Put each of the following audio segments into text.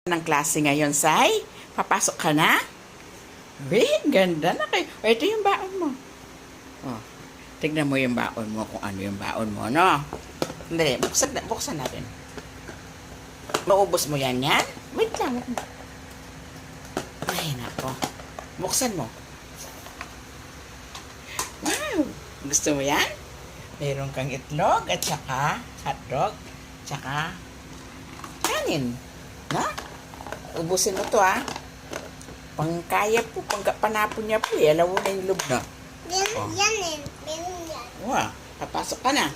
Ng klase ngayon, Sai? Papasok ka na? Wait, ganda na kayo. O, ito yung baon mo. Oh, tignan mo yung baon mo kung ano yung baon mo, no? Hindi, buksan natin. Maubos mo yan. Wait lang. Ay, nako. Buksan mo. Wow! Gusto mo yan? Meron kang itlog at saka hotdog, saka kanin. Na? Ubusin mo to, ha? Pangkaya po, panapon niya po, eh. Alam mo na yung loob na. Meron yan eh. Meron yan. Wow, papasok ka na.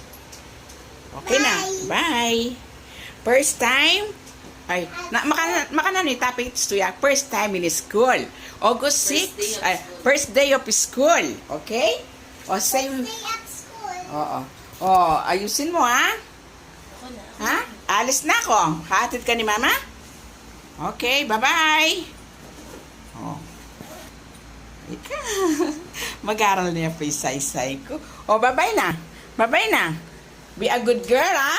Okay Bye. na. Bye. First time, ay, makanan ni topic to ya. First time in school. August 6, first day of school. Okay? O, same. Stay at school. Oo. O, ayusin mo, ha? Ha? Alis na ako. Hatid ka ni mama? Okay, bye-bye. Oh. Ika. Mag-aral niya pa yung say-say ko. Oh, bye-bye na. Bye-bye na. Be a good girl, ha?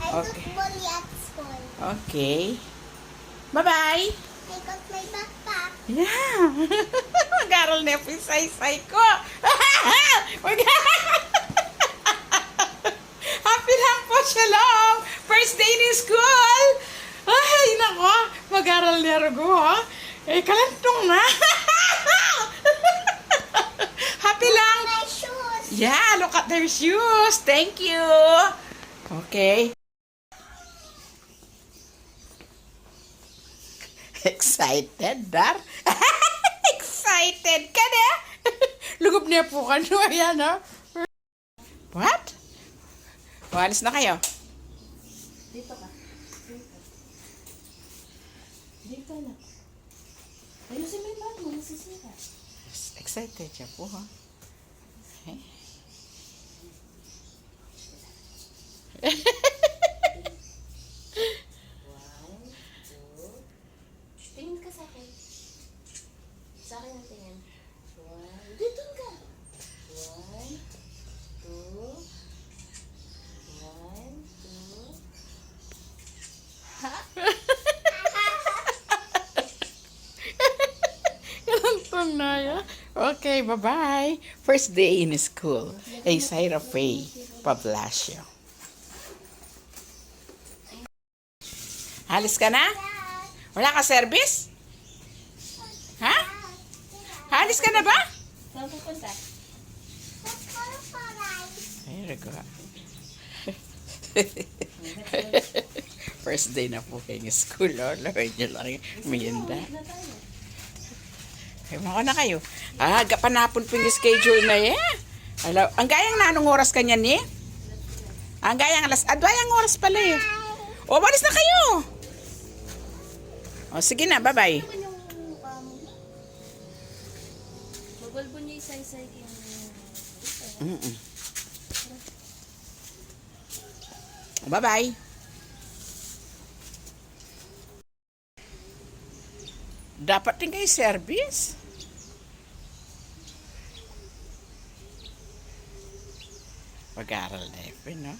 I Okay. got bully at school. Okay. Bye-bye. I got my backpack. Yeah. Mag-aral niya pa yung say-say ko. Happy lang po siya lang. First day in school. Ay, nako. Mag-aral niya rugo, ha? Eh, kalantong na. Happy lang. My shoes. Yeah, look at their shoes. Thank you. Okay. Excited, Dar? Excited ka na? Lugub niya po ka. Ayan, ha? What? Walis na kayo. Dito ka. Dito na. Ayusin mo yung bag mo, nasisira. Excited siya po, ha? Okay. One, two. Tingin ka sa akin. Sa akin ang tingin. One. Dito ka. One, two. One, two. Kalantong na, ya. Okay, bye-bye. First day in school. A Syra Faye Pablasio. Halis ka na? Wala ka service? Ha? Halis ka na ba? Saan pupunta? Very good. First day na po kayo ng school, oh. Lord nyo lang yung merienda. Ay, mako na kayo. Panapon po yung schedule na yan. Hello. Ang gayang na, anong oras ka niyan, eh? Ang gayang adwayang oras pala, eh. O, malis na kayo. O, sige na, bye-bye. Magulbo niya isa-isa yung... Bye-bye. Dapat din kayo service. Pag-aaral na yun, no?